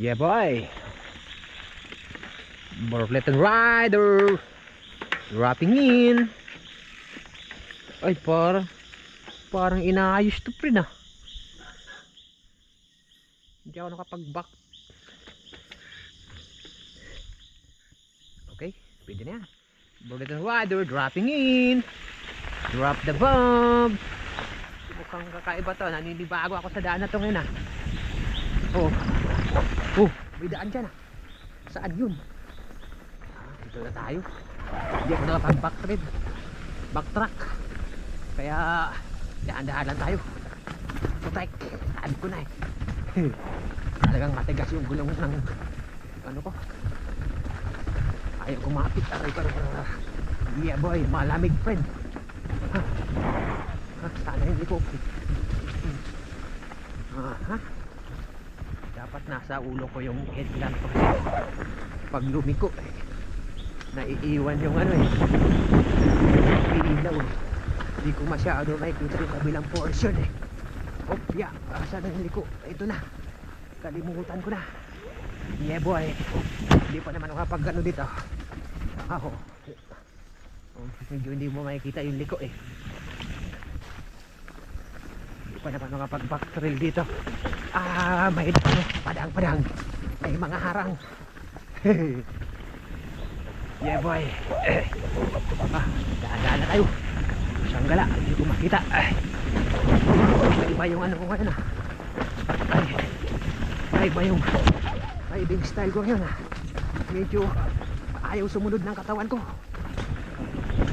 Yeah boy, Borleton Rider dropping in. Ay parang inaayos to pre na. Hindi ako nakapag-back. Okay, pwede na yan. Borleton Rider dropping in. Drop the bomb. Mukhang kakaiba to. Naninibago ako sa daan na to ngayon ah. Oh, may daan dyan ah. Saan yun? Dito na tayo. Hindi ako backtrack. Kaya daan-daan lang tayo. Putek, sabi ko na eh. Talagang matigas yung gulong ng ano ko. Ayaw kumapit. Yeah boy, malamig friend. Sana hindi ko dapat nasa ulo ko yung headlamp ko kasi pag lumiko naiiwan yung ano eh, ilaw eh. Hindi ko masyado makikita yung kabilang portion eh. Saan ang liko? Ito na, kalimutan ko na. Yeah boy, hindi pa naman nakapag ano dito. Medyo hindi mo makikita yung liko eh. Hindi pa naman nakapag back trail dito. May padang may mga harang. Yeah boy. Daan-daan na tayo. Sanggala, hindi ko makita. Iba yung ano ko ngayon ah. Iba yung riding style ko ngayon ah. Medyo ayaw sumunod ng katawan ko.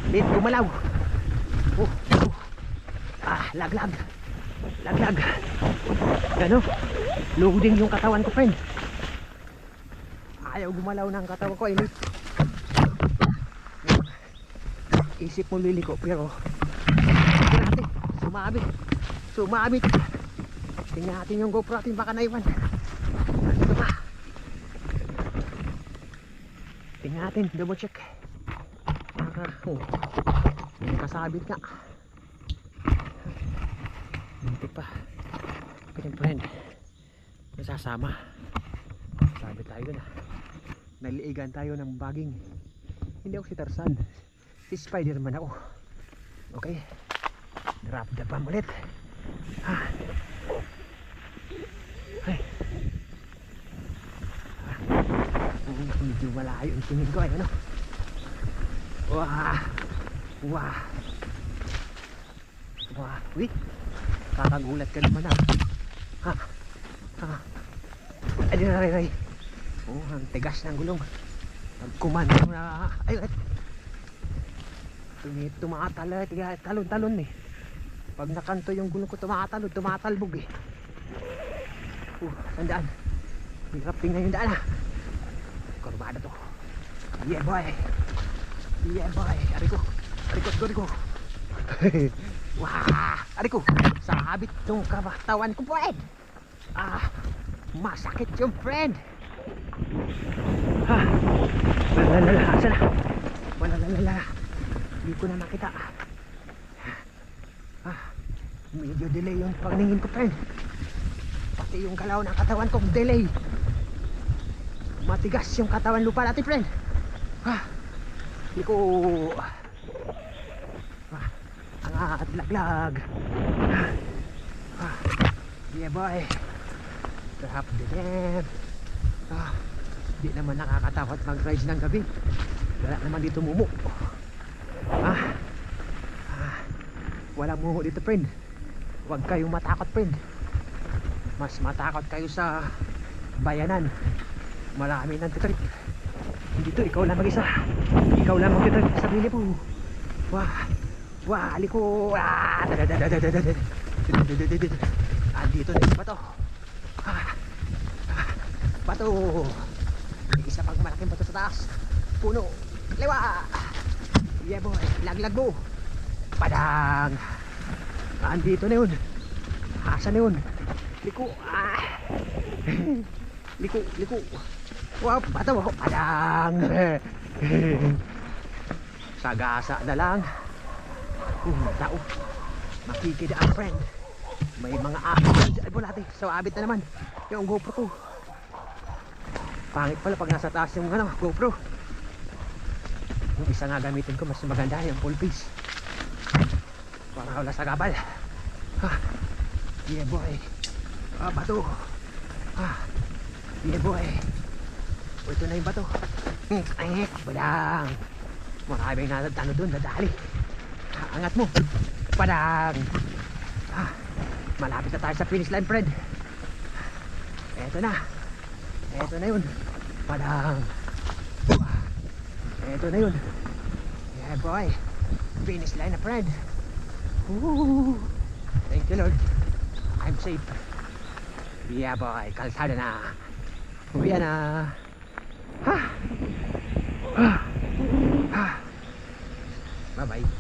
Late gumalaw. Laglag. Ano? Loading yung katawan ko friend. Ayaw gumalaw ng katawan ko. Isip mo liliko pero natin, sumabit. Tingnan natin yung GoPro natin, baka naiwan. Ito pa. Tingnan natin, double check. Kasabit nga. Hindi pa. Friend, nasasama. Sabi tayo dun ah. Naliigan tayo ng baging. Hindi ako si Tarzan, si Spider-Man ako. Okay, drop the bomb ulit. Medyo malayo yung tingin ko ay ano. Wait, kakagulat ka naman ah. Ay. Ang tigas ng gulong. Nagkumando na. Talon-talon eh. Pag nakanto yung gulong ko, tumatalbog eh. Sandaan. Hirap tingnan yung daan ah. Kurbada to. Yeah boy. Ariko. Ariko. Sa habit ng katawan ko friend. Masakit yung friend. Asan na? Wala. Hindi ko na makita. Medyo delay yung pagtingin ko friend. Pati yung galaw ng katawan ko delay. Matigas yung katawan lupa natin friend. Hindi ko angat, laglag. Yeah boy, drop the damn. Di naman nakakatakot mag-ride ng gabi. Wala naman dito mumu. Walang mumu dito friend. Huwag kayong matakot friend. Mas matakot kayo sa bayanan. Marami nang titrip. Dito ikaw lang mag-isa. Ikaw lang mag-titrip sa sarili mo. Aliko. Andito na yung bato. May isa pang malaking bato sa taas. Puno. Lewa. Yeah boy, laglag mo. Padang. Andito na yun. Asa na yun? Liko. Liko. Bato ako. Padang. Sagasa na lang. Tao. Makikidaan friend. May mga abit dyan. Ay, bulate. So abit na naman yung GoPro ko. Pangit pala pag nasa taas yung ano, GoPro. Yung isa nga gamitin ko, mas maganda yung full face. Para wala sa kapal. Ha, yeah boy. Bato. Ha, yeah boy. Ito na yung bato. Badang. Maraming ano dun, nadali. Angat mo. Padang. Malapit na tayo sa finish line, Fred. Eto na. Eto na yun. Padang. Eto na yun. Yeah boy. Finish line na, Fred. Woo. Thank you, Lord. I'm safe. Yeah boy. Kalsada na. Uwi na. Bye bye.